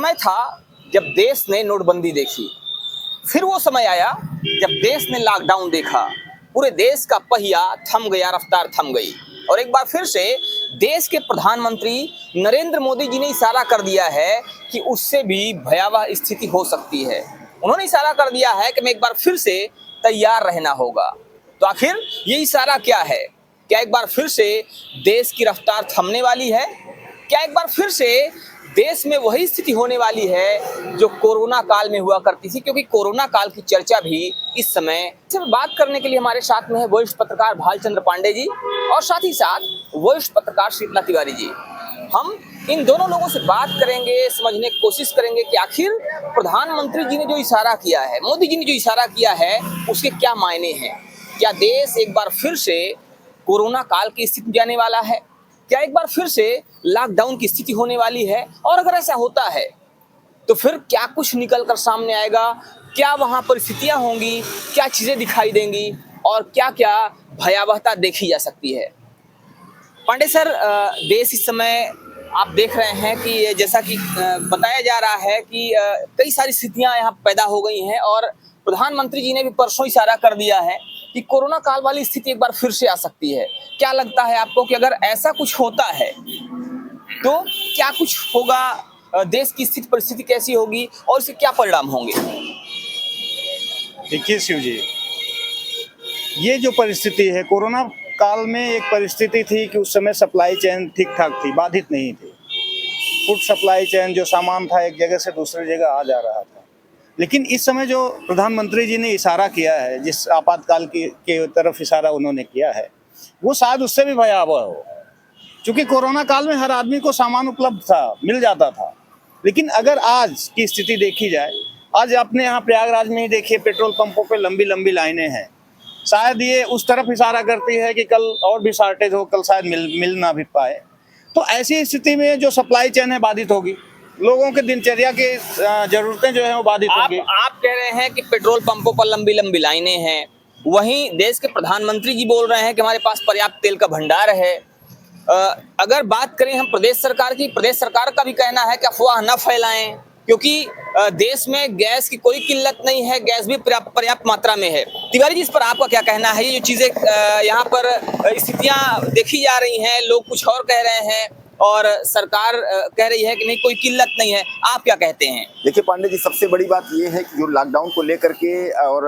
समय था जब देश ने नोटबंदी देखी, फिर वो समय आया जब देश ने लॉकडाउन देखा। पूरे देश का पहिया थम गया, रफ्तार थम गई। और एक बार फिर से देश के प्रधानमंत्री नरेंद्र मोदी जी ने इशारा कर दिया है कि उससे भी भयावह स्थिति हो सकती है। उन्होंने इशारा कर दिया है कि मैं एक बार फिर से तैयार रहना होगा। तो आखिर ये इशारा क्या है? क्या एक बार फिर से देश की रफ्तार थमने वाली है? क्या एक बार फिर से देश में वही स्थिति होने वाली है जो कोरोना काल में हुआ करती थी? क्योंकि कोरोना काल की चर्चा भी इस समय सिर्फ बात करने के लिए हमारे साथ में है वरिष्ठ पत्रकार भालचंद्र पांडे जी और साथ ही साथ वरिष्ठ पत्रकार शीतला तिवारी जी। हम इन दोनों लोगों से बात करेंगे, समझने की कोशिश करेंगे कि आखिर प्रधानमंत्री जी ने जो इशारा किया है, मोदी जी ने जो इशारा किया है, उसके क्या मायने हैं। क्या देश एक बार फिर से कोरोना काल की स्थिति जाने वाला है? क्या एक बार फिर से लॉकडाउन की स्थिति होने वाली है? और अगर ऐसा होता है तो फिर क्या कुछ निकल कर सामने आएगा? क्या वहां परिस्थितियां होंगी? क्या चीजें दिखाई देंगी? और क्या क्या भयावहता देखी जा सकती है? पांडे सर, देश इस समय आप देख रहे हैं कि जैसा कि बताया जा रहा है कि कई सारी स्थितियां यहाँ पैदा हो गई हैं और प्रधानमंत्री जी ने भी परसों इशारा कर दिया है कि कोरोना काल वाली स्थिति एक बार फिर से आ सकती है। क्या लगता है आपको कि अगर ऐसा कुछ होता है तो क्या कुछ होगा? देश की स्थिति परिस्थिति कैसी होगी और इसके क्या परिणाम होंगे? देखिए शिव जी, ये जो परिस्थिति है कोरोना काल में, एक परिस्थिति थी कि उस समय सप्लाई चेन ठीक ठाक थी, बाधित नहीं थी। फूड सप्लाई चेन, जो सामान था एक जगह से दूसरी जगह आ जा रहा था। लेकिन इस समय जो प्रधानमंत्री जी ने इशारा किया है, जिस आपातकाल के तरफ इशारा उन्होंने किया है, वो शायद उससे भी भयावह हो। क्योंकि कोरोना काल में हर आदमी को सामान उपलब्ध था, मिल जाता था। लेकिन अगर आज की स्थिति देखी जाए, आज अपने यहाँ प्रयागराज में ही देखिए, पेट्रोल पंपों पे लंबी लंबी लाइनें हैं। शायद ये उस तरफ इशारा करती है कि कल और भी शॉर्टेज हो, कल शायद मिल ना भी पाए। तो ऐसी स्थिति में जो सप्लाई चेन है बाधित होगी, लोगों के दिनचर्या की जरूरतें जो है वो बाधित होंगी। आप कह रहे हैं कि पेट्रोल पंपों पर लंबी लंबी लाइनें हैं, वहीं देश के प्रधानमंत्री जी बोल रहे हैं कि हमारे पास पर्याप्त तेल का भंडार है। अगर बात करें हम प्रदेश सरकार की, प्रदेश सरकार का भी कहना है कि अफवाह न फैलाएं, क्योंकि देश में गैस की कोई किल्लत नहीं है, गैस भी पर्याप्त मात्रा में है। तिवारी जी, इस पर आपका क्या कहना है? ये जो चीजें यहाँ पर स्थितियां देखी जा रही हैं, लोग कुछ और कह रहे हैं और सरकार कह रही है कि नहीं, कोई किल्लत नहीं है, आप क्या कहते हैं? देखिए पांडे जी, सबसे बड़ी बात ये है कि जो लॉकडाउन को लेकर के और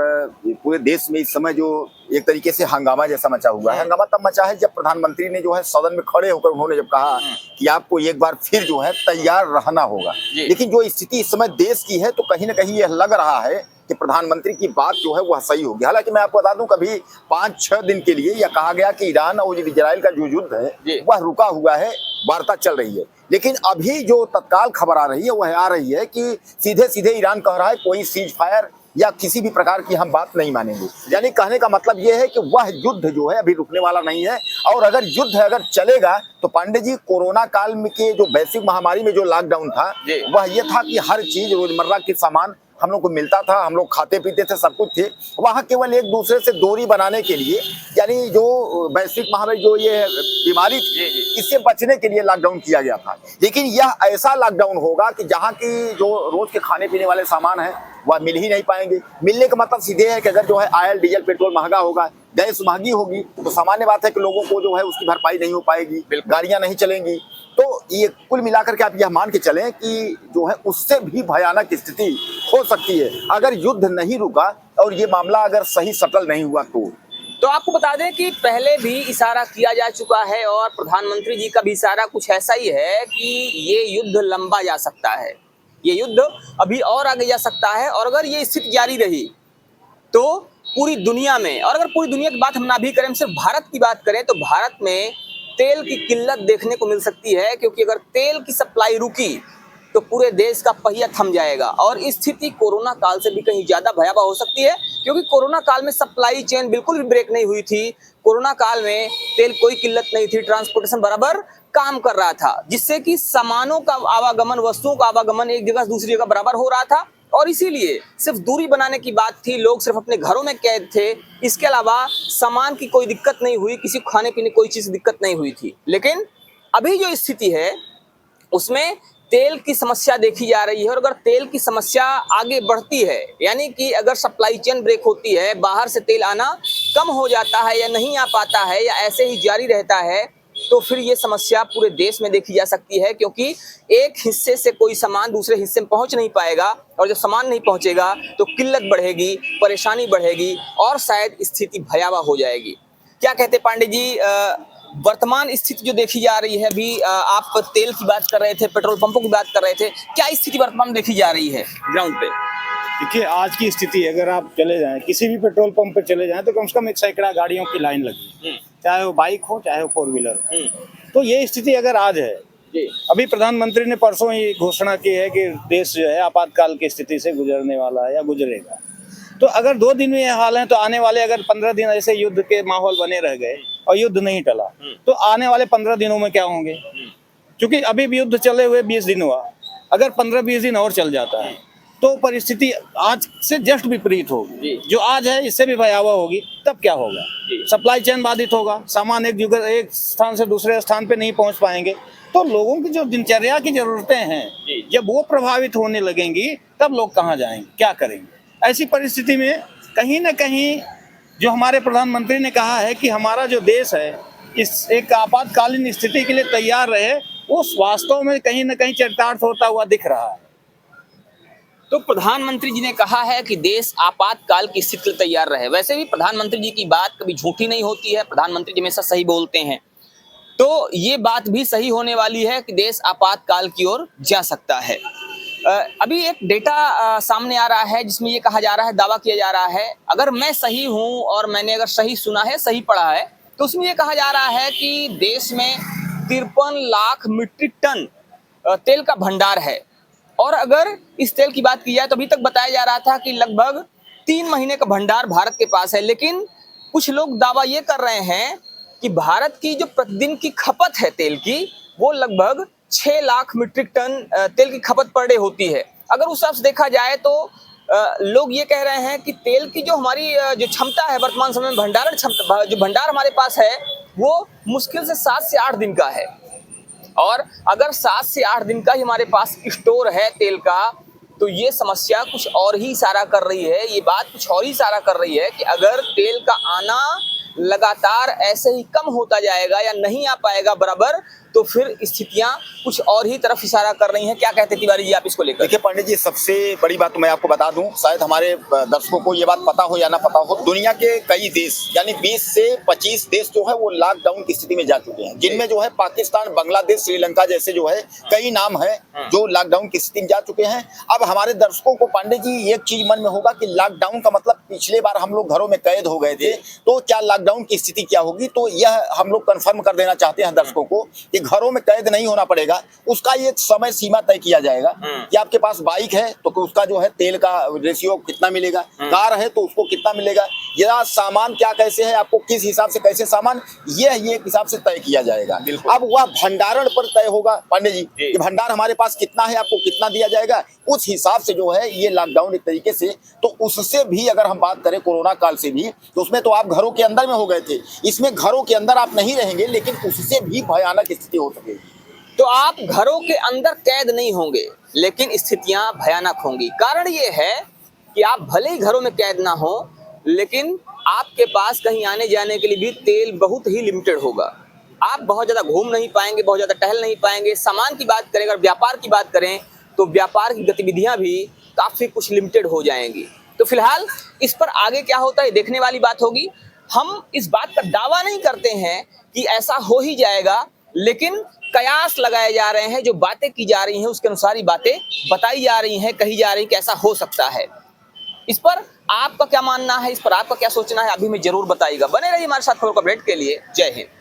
पूरे देश में इस समय जो एक तरीके से हंगामा जैसा मचा हुआ है, हंगामा तब मचा है जब प्रधानमंत्री ने जो है सदन में खड़े होकर उन्होंने जब कहा कि आपको एक बार फिर जो है तैयार रहना होगा। लेकिन जो स्थिति इस समय देश की है, तो कहीं ना कहीं यह लग रहा है कि प्रधानमंत्री की बात जो है वह सही होगी। हालांकि मैं आपको बता दूं, कभी 5-6 दिन के लिए यह कहा गया कि ईरान और इजराइल का जो युद्ध है वह रुका हुआ है, वार्ता चल रही है। लेकिन अभी जो तत्काल खबर आ रही है वह आ रही है कि सीधे सीधे ईरान कह रहा है कोई सीज फायर या किसी भी प्रकार की हम बात नहीं मानेंगे। यानी कहने का मतलब यह है कि वह युद्ध जो है अभी रुकने वाला नहीं है। और अगर युद्ध अगर चलेगा तो पांडे जी, कोरोना काल में के जो वैश्विक महामारी में जो लॉकडाउन था वह यह था कि हर चीज, रोजमर्रा के सामान हम लोग को मिलता था, हम लोग खाते पीते थे, सब कुछ थे। वहाँ केवल एक दूसरे से दूरी बनाने के लिए, यानी जो वैश्विक महामारी जो ये बीमारी थी, इससे बचने के लिए लॉकडाउन किया गया था। लेकिन यह ऐसा लॉकडाउन होगा कि जहाँ की जो रोज के खाने पीने वाले सामान हैं वह मिल ही नहीं पाएंगे। मिलने का मतलब सीधे है कि अगर जो है ऑयल डीजल पेट्रोल महंगा होगा, गैस महंगी होगी, तो सामान्य बात है कि लोगों को जो है उसकी भरपाई नहीं हो पाएगी, गाड़ियां नहीं चलेंगी। तो ये कुल मिलाकर के आप यह मान के चलें कि जो है उससे भी भयानक स्थिति हो सकती है अगर युद्ध नहीं रुका और ये मामला अगर सही सटल नहीं हुआ तो आपको बता दें कि पहले भी इशारा किया जा चुका है और प्रधानमंत्री जी का भी इशारा कुछ ऐसा ही है कि ये युद्ध लंबा जा सकता है, ये युद्ध अभी और आगे जा सकता है। और अगर ये स्थिति जारी रही तो पूरी दुनिया में, और अगर पूरी दुनिया की बात हम ना भी करें, सिर्फ भारत की बात करें, तो भारत में तेल की किल्लत देखने को मिल सकती है। क्योंकि अगर तेल की सप्लाई रुकी तो पूरे देश का पहिया थम जाएगा और स्थिति कोरोना काल से भी कहीं ज्यादा भयावह हो सकती है। क्योंकि कोरोना काल में सप्लाई चेन बिल्कुल भी ब्रेक नहीं हुई थी, कोरोना काल में तेल कोई किल्लत नहीं थी, ट्रांसपोर्टेशन बराबर काम कर रहा था, जिससे कि सामानों का आवागमन, वस्तुओं का आवागमन एक जगह से दूसरी जगह बराबर हो रहा था। और इसीलिए सिर्फ दूरी बनाने की बात थी, लोग सिर्फ अपने घरों में कैद थे, इसके अलावा सामान की कोई दिक्कत नहीं हुई, किसी खाने पीने कोई चीज की दिक्कत नहीं हुई थी। लेकिन अभी जो स्थिति है उसमें तेल की समस्या देखी जा रही है, और अगर तेल की समस्या आगे बढ़ती है, यानी कि अगर सप्लाई चेन ब्रेक होती है, बाहर से तेल आना कम हो जाता है या नहीं आ पाता है या ऐसे ही जारी रहता है, तो फिर ये समस्या पूरे देश में देखी जा सकती है, क्योंकि एक हिस्से से कोई सामान दूसरे हिस्से में पहुंच नहीं पाएगा, और जब सामान नहीं पहुंचेगा तो किल्लत बढ़ेगी, परेशानी बढ़ेगी और शायद स्थिति भयावह हो जाएगी। क्या कहते पांडे जी, वर्तमान स्थिति जो देखी जा रही है, अभी आप तेल की बात कर रहे थे, पेट्रोल पंपों की बात कर रहे थे, क्या स्थिति वर्तमान में देखी जा रही है ग्राउंड पे? देखिए, आज की स्थिति अगर आप चले जाएं, किसी भी पेट्रोल पंप पे चले जाएं, तो कम से कम 1 सैकड़ा गाड़ियों की लाइन लगी, चाहे वो बाइक हो चाहे वो 4 व्हीलर हो। तो ये स्थिति अगर आज है, अभी प्रधानमंत्री ने परसों ही घोषणा की है कि देश जो है आपातकाल की स्थिति से गुजरने वाला है या गुजरेगा। तो अगर 2 दिन में ये हाल है, तो आने वाले अगर 15 दिन ऐसे युद्ध के माहौल बने रह गए और युद्ध नहीं टला, तो आने वाले 15 दिनों में क्या होंगे? क्योंकि अभी भी युद्ध चले हुए 20 दिन हुआ, अगर 15-20 दिन और चल जाता है तो परिस्थिति आज से जस्ट विपरीत होगी। जो आज है इससे भी भयावह होगी। तब क्या होगा? सप्लाई चेन बाधित होगा, सामान एक स्थान से दूसरे स्थान पे नहीं पहुंच पाएंगे। तो लोगों की जो दिनचर्या की जरूरतें हैं, जब वो प्रभावित होने लगेंगी, तब लोग कहाँ जाएंगे, क्या करेंगे? ऐसी परिस्थिति में कहीं ना कहीं जो हमारे प्रधानमंत्री ने कहा है कि हमारा जो देश है इस एक आपातकालीन स्थिति के लिए तैयार रहे, वो वास्तव में कहीं ना कहीं चरितार्थ होता हुआ दिख रहा है। तो प्रधानमंत्री जी ने कहा है कि देश आपातकाल की स्थिति के लिए तैयार रहे। वैसे भी प्रधानमंत्री जी की बात कभी झूठी नहीं होती है, प्रधानमंत्री जी हमेशा सही बोलते हैं। तो ये बात भी सही होने वाली है कि देश आपातकाल की ओर जा सकता है। अभी एक डेटा सामने आ रहा है जिसमें ये कहा जा रहा है, दावा किया जा रहा है, अगर मैं सही हूं और मैंने अगर सही सुना है, सही पढ़ा है, तो उसमें ये कहा जा रहा है कि देश में 53 लाख मीट्रिक टन तेल का भंडार है। और अगर इस तेल की बात की जाए तो अभी तक बताया जा रहा था कि लगभग 3 महीने का भंडार भारत के पास है, लेकिन कुछ लोग दावा ये कर रहे हैं कि भारत की जो प्रतिदिन की खपत है तेल की, वो लगभग 6 लाख मीट्रिक टन तेल की खपत पर डे होती है। अगर उस हिसाब से देखा जाए तो लोग ये कह रहे हैं कि तेल की जो हमारी जो क्षमता है वर्तमान समय में, भंडारण क्षमता, जो भंडार हमारे पास है, वो मुश्किल से 7 से 8 दिन का है। और अगर 7 से 8 दिन का ही हमारे पास स्टोर है तेल का, तो ये समस्या कुछ और ही इशारा कर रही है, ये बात कुछ और ही इशारा कर रही है कि अगर तेल का आना लगातार ऐसे ही कम होता जाएगा या नहीं आ पाएगा बराबर, तो फिर स्थितियां कुछ और ही तरफ इशारा कर रही हैं। क्या कहते तिवारी जी आप इसको लेकर? देखिए पंडित जी, सबसे बड़ी बात तो मैं आपको बता दूं, शायद हमारे दर्शकों को ये बात पता हो या ना पता हो, दुनिया के कई देश यानी 20 से 25 देश जो है वो लॉकडाउन की स्थिति में जा चुके हैं, जिनमें जो है पाकिस्तान, बांग्लादेश, श्रीलंका जैसे जो है कई नाम है जो लॉकडाउन की स्थिति में जा चुके हैं। अब हमारे दर्शकों को पांडे जी एक चीज मन में होगा कि लॉकडाउन का मतलब पिछले बार हम लोग घरों में कैद हो गए थे, तो क्या लॉकडाउन की स्थिति क्या होगी? तो यह हम लोग कंफर्म कर देना चाहते हैं दर्शकों को कि घरों में कैद नहीं होना पड़ेगा। उसका ये समय सीमा तय किया जाएगा कि आपके पास बाइक है तो उसका जो है तेल का रेशियो कितना मिलेगा, कार है तो उसको कितना मिलेगा, या सामान क्या कैसे है, आपको किस हिसाब से कैसे सामान, ये एक हिसाब से तय किया जाएगा। अब वह भंडारण पर तय होगा पांडे जी कि भंडार हमारे पास कितना है, आपको कितना दिया जाएगा, उस हिसाब से जो है ये लॉकडाउन एक तरीके से। तो उससे भी अगर हम बात करें कोरोना काल से भी, तो उसमें तो आप घरों के अंदर में हो गए थे, इसमें घरों के अंदर आप नहीं रहेंगे, लेकिन उससे भी भयानक स्थिति हो सकेगी। तो आप घरों के अंदर कैद नहीं होंगे, लेकिन स्थितियां भयानक होंगी। कारण ये है कि आप भले ही घरों में कैद ना हो, लेकिन आपके पास कहीं आने जाने के लिए भी तेल बहुत ही लिमिटेड होगा। आप बहुत ज़्यादा घूम नहीं पाएंगे, बहुत ज़्यादा टहल नहीं पाएंगे। सामान की बात करें, अगर व्यापार की बात करें, तो व्यापार की गतिविधियां भी काफ़ी कुछ लिमिटेड हो जाएंगी। तो फिलहाल इस पर आगे क्या होता है देखने वाली बात होगी। हम इस बात का दावा नहीं करते हैं कि ऐसा हो ही जाएगा, लेकिन कयास लगाए जा रहे हैं, जो बातें की जा रही हैं उसके अनुसार ही बातें बताई जा रही हैं, कही जा रही हैं कि ऐसा हो सकता है। इस पर आपका क्या मानना है, इस पर आपका क्या सोचना है, अभी में जरूर बताइएगा। बने रहिए हमारे साथ खबर अपडेट के लिए। जय हिंद।